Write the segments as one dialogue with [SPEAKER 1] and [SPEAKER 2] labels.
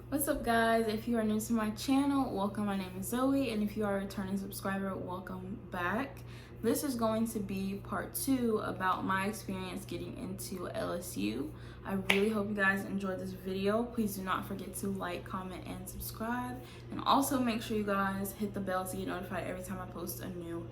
[SPEAKER 1] What's up, guys? If you are new to my channel, welcome. My name is Zoe, and if you are a returning subscriber, welcome back. This is going to be part 2 about my experience getting into LSU. I really hope you guys enjoyed this video. Please do not forget to like, comment, and subscribe, and also make sure you guys hit the bell to get notified every time I post a new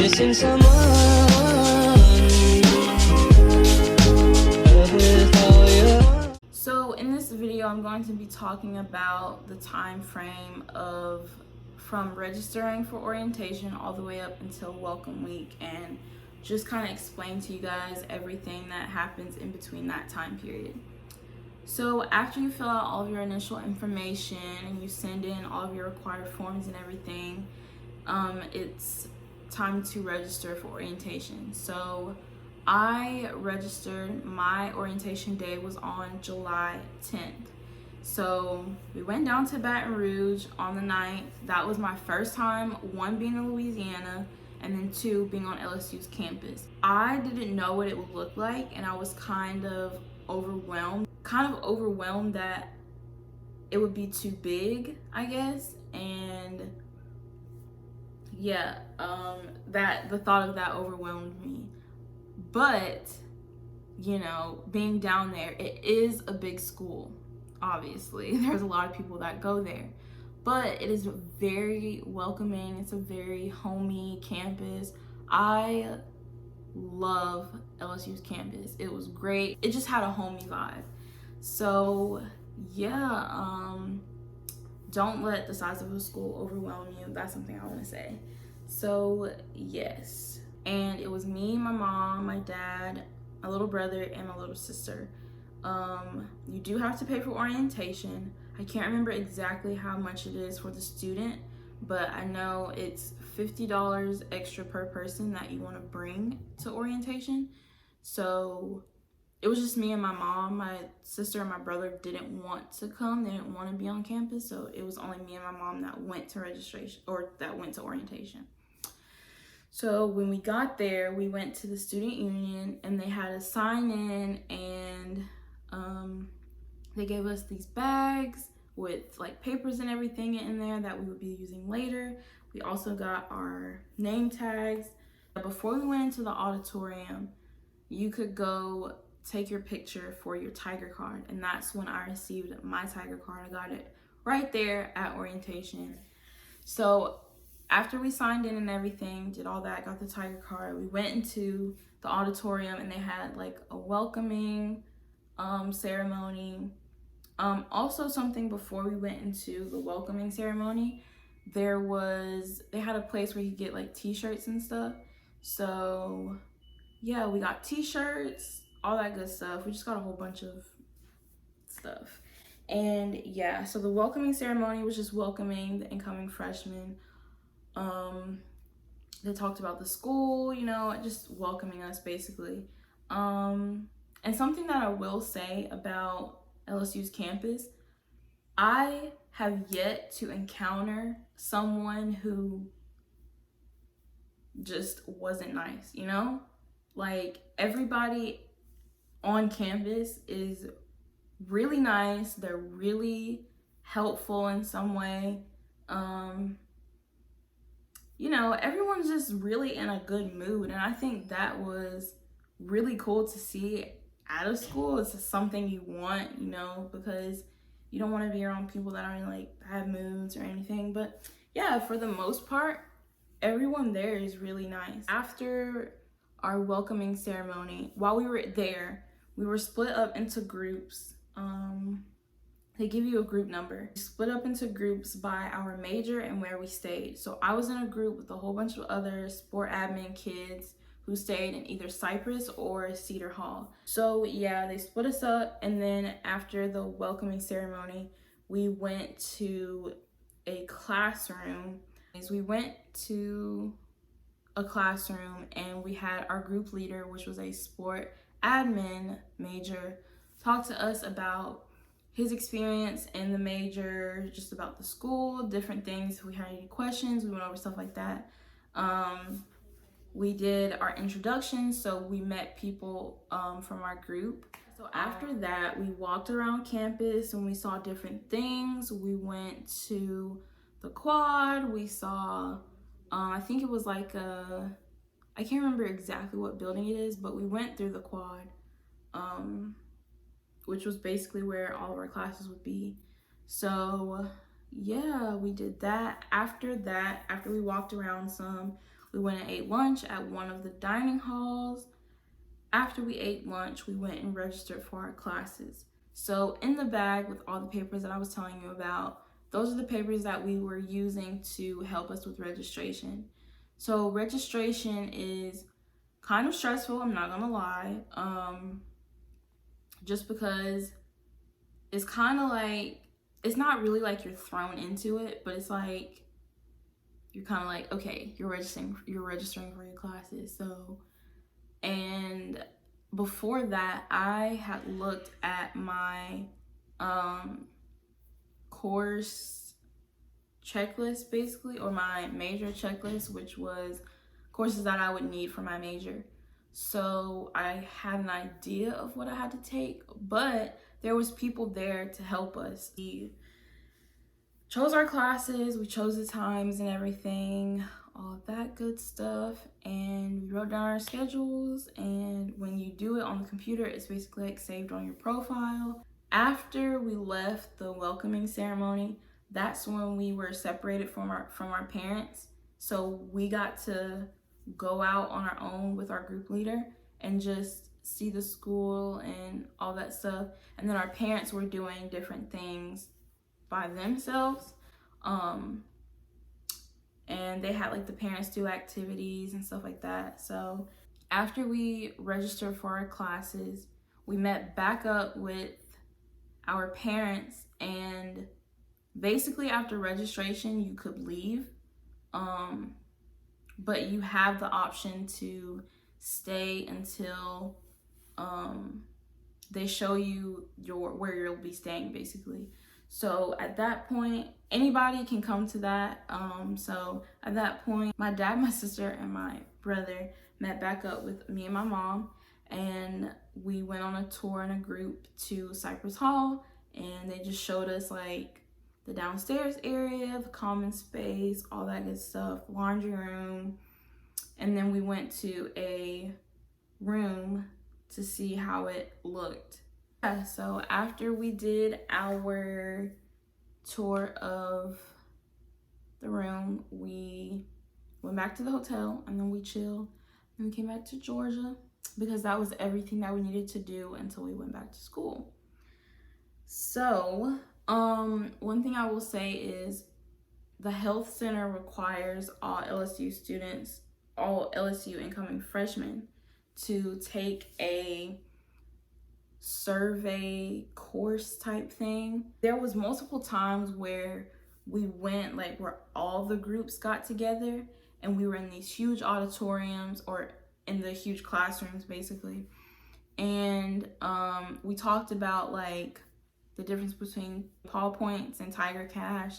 [SPEAKER 2] Missing someone.
[SPEAKER 1] So in this video, I'm going to be talking about the time frame of from registering for orientation all the way up until welcome week, and just kind of explain to you guys everything that happens in between that time period. So after you fill out all of your initial information and you send in all of your required forms and everything, it's time to register for orientation. So I registered, my orientation day was on July 10th. So we went down to Baton Rouge on the 9th. That was my first time, one, being in Louisiana, and then two, being on LSU's campus. I didn't know what it would look like, and I was kind of overwhelmed that it would be too big, I guess. And yeah, that the thought of that overwhelmed me. But you know, being down there, it is a big school. Obviously, there's a lot of people that go there, but it is very welcoming. It's a very homey campus. I love LSU's campus. It was great. It just had a homey vibe. So yeah, don't let the size of a school overwhelm you. That's something I want to say. So yes, and it was me, my mom, my dad, my little brother, and my little sister. You do have to pay for orientation. I can't remember exactly how much it is for the student, but I know it's $50 extra per person that you want to bring to orientation. So it was just me and my mom. My sister and my brother didn't want to come. They didn't want to be on campus, so it was only me and my mom that went to registration, or that went to orientation. So when we got there, we went to the student union, and they had us sign in, and they gave us these bags with like papers and everything in there that we would be using later. We also got our name tags. Before we went into the auditorium, you could go take your picture for your Tiger card, and that's when I received my Tiger card. I got it right there at orientation. So after we signed in and everything, did all that, got the Tiger card, we went into the auditorium, and they had like a welcoming ceremony. Also, something before we went into the welcoming ceremony, they had a place where you get like t-shirts and stuff. So yeah, we got t-shirts, all that good stuff. We just got a whole bunch of stuff. And yeah, so the welcoming ceremony was just welcoming the incoming freshmen. They talked about the school, you know, just welcoming us basically. And something that I will say about LSU's campus, I have yet to encounter someone who just wasn't nice, you know? Like, everybody on campus is really nice. They're really helpful in some way. You know, everyone's just really in a good mood, and I think that was really cool to see at a school. It's just something you want, you know, because you don't want to be around people that are in like bad moods or anything. But yeah, for the most part, everyone there is really nice. After our welcoming ceremony, while we were there, we were split up into groups. They give you a group number. We split up into groups by our major and where we stayed. So I was in a group with a whole bunch of other sport admin kids who stayed in either Cypress or Cedar Hall. So yeah, they split us up, and then after the welcoming ceremony, we went to a classroom. We went to a classroom, and we had our group leader, which was a sport admin major, talk to us about his experience in the major, just about the school, different things. If we had any questions, we went over stuff like that. We did our introduction, so we met people from our group. So after that, we walked around campus and we saw different things. We went to the quad. We saw, I think it was like I can't remember exactly what building it is, but we went through the quad, which was basically where all of our classes would be. So yeah, we did that. After that, after we walked around some, we went and ate lunch at one of the dining halls. After we ate lunch, we went and registered for our classes. So in the bag with all the papers that I was telling you about, those are the papers that we were using to help us with registration. So registration is kind of stressful, I'm not gonna lie, just because it's kind of like, it's not really like you're thrown into it, but it's like you're kind of like, okay, you're registering for your classes. So, and before that, I had looked at my course checklist basically, or my major checklist, which was courses that I would need for my major. So I had an idea of what I had to take, but there was people there to help us. We chose our classes, we chose the times and everything, all of that good stuff, and we wrote down our schedules. And when you do it on the computer, it's basically like saved on your profile. After we left the welcoming ceremony, that's when we were separated from our parents. So we got to go out on our own with our group leader and just see the school and all that stuff. And then our parents were doing different things by themselves. And they had like the parents do activities and stuff like that. So after we registered for our classes, we met back up with our parents, and basically after registration you could leave, but you have the option to stay until they show you where you'll be staying basically. So at that point, anybody can come to that. So at that point, my dad, my sister, and my brother met back up with me and my mom, and we went on a tour in a group to Cypress Hall, and they just showed us like the downstairs area, the common space, all that good stuff, laundry room, and then we went to a room to see how it looked. Yeah, so after we did our tour of the room, we went back to the hotel and then we chilled, and we came back to Georgia because that was everything that we needed to do until we went back to school. So one thing I will say is the health center requires all LSU students, all LSU incoming freshmen, to take a survey course type thing. There was multiple times where we went, like where all the groups got together, and we were in these huge auditoriums or in the huge classrooms basically, and we talked about like the difference between Paul Points and Tiger Cash,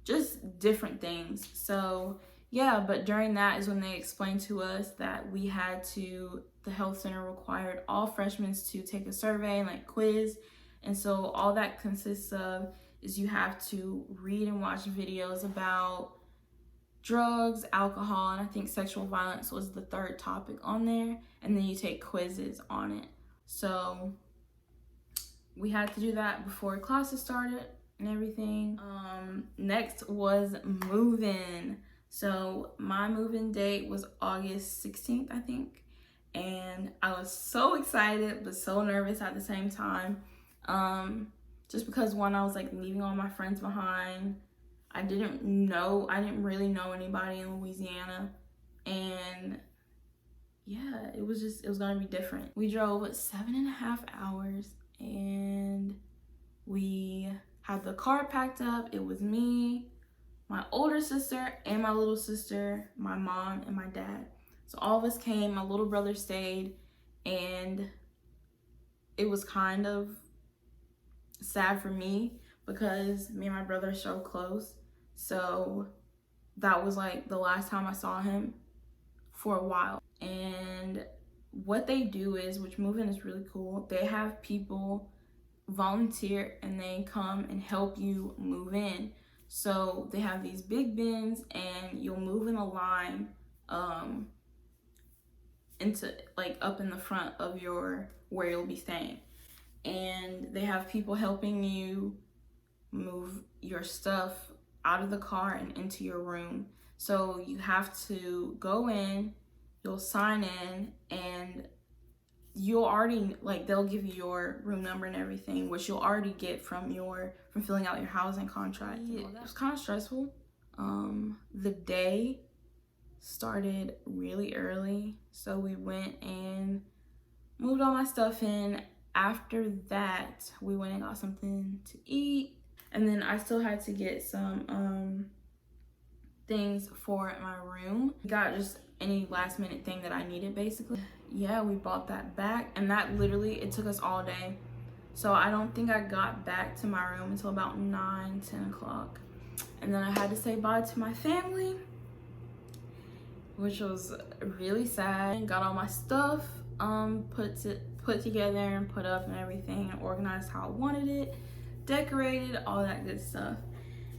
[SPEAKER 1] just different things. So yeah, but during that is when they explained to us that we had to, the health center required all freshmen to take a survey and like quiz. And so all that consists of is you have to read and watch videos about drugs, alcohol, and I think sexual violence was the third topic on there. And then you take quizzes on it. So we had to do that before classes started and everything. Next was move-in. So my move-in date was August 16th, I think. And I was so excited, but so nervous at the same time. Just because one, I was like leaving all my friends behind. I didn't really know anybody in Louisiana. And yeah, it was gonna be different. We drove 7.5 hours, and we had the car packed up. It was me, my older sister, and my little sister, my mom, and my dad. So all of us came, my little brother stayed, and it was kind of sad for me because me and my brother are so close. So that was like the last time I saw him for a while. And what they do is, which move-in is really cool, they have people volunteer and they come and help you move in. So they have these big bins and you'll move in a line into like up in the front of your where you'll be staying. And they have people helping you move your stuff out of the car and into your room. So you have to go in, you'll sign in, and you'll already, like, they'll give you your room number and everything, which you'll already get from filling out your housing contract. Yeah, it was kind of stressful. The day started really early, so we went and moved all my stuff in. After that, we went and got something to eat, and then I still had to get some things for my room. Got just any last minute thing that I needed, basically. Yeah, we bought that back, and that literally, it took us all day. So I don't think I got back to my room until about 9-10 o'clock. And then I had to say bye to my family, which was really sad. Got all my stuff put together and put up and everything, and organized how I wanted it, decorated, all that good stuff.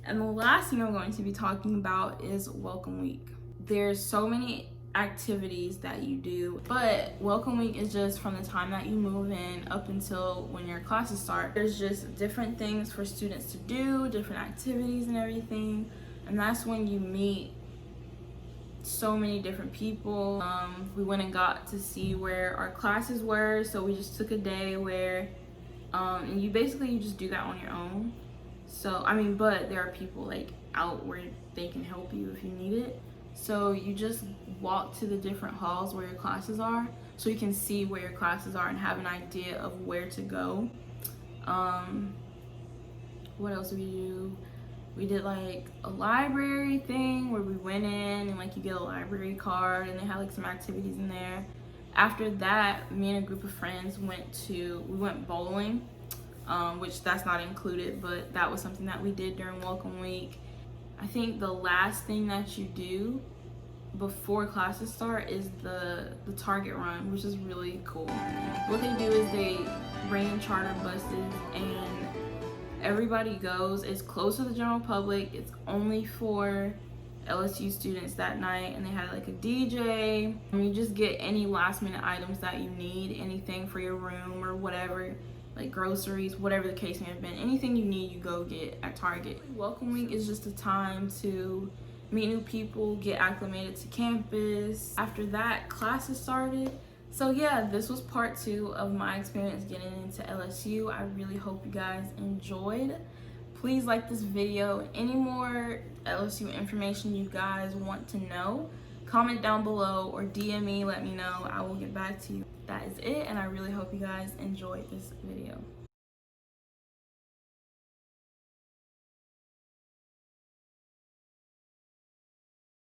[SPEAKER 1] And the last thing I'm going to be talking about is Welcome Week. There's so many activities that you do, but Welcome Week is just from the time that you move in up until when your classes start. There's just different things for students to do, different activities and everything, and that's when you meet so many different people. We went and got to see where our classes were, so we just took a day where and you just do that on your own. So I mean, but there are people like out where they can help you if you need it. So you just walk to the different halls where your classes are, so you can see where your classes are and have an idea of where to go. What else did we do? We did like a library thing where we went in and like you get a library card, and they had like some activities in there. After that, me and a group of friends we went bowling, which that's not included, but that was something that we did during Welcome Week. I think the last thing that you do before classes start is the Target run, which is really cool. What they do is they bring in charter buses and everybody goes. It's closed to the general public. It's only for LSU students that night, and they had like a DJ. You just get any last minute items that you need, anything for your room or whatever, like groceries, whatever the case may have been. Anything you need, you go get at Target. Welcome Week is just a time to meet new people, get acclimated to campus. After that, classes started. So yeah, this was part 2 of my experience getting into LSU. I really hope you guys enjoyed. Please like this video. Any more LSU information you guys want to know, comment down below or DM me, let me know. I will get back to you. That is it, and I really hope you guys enjoyed this video.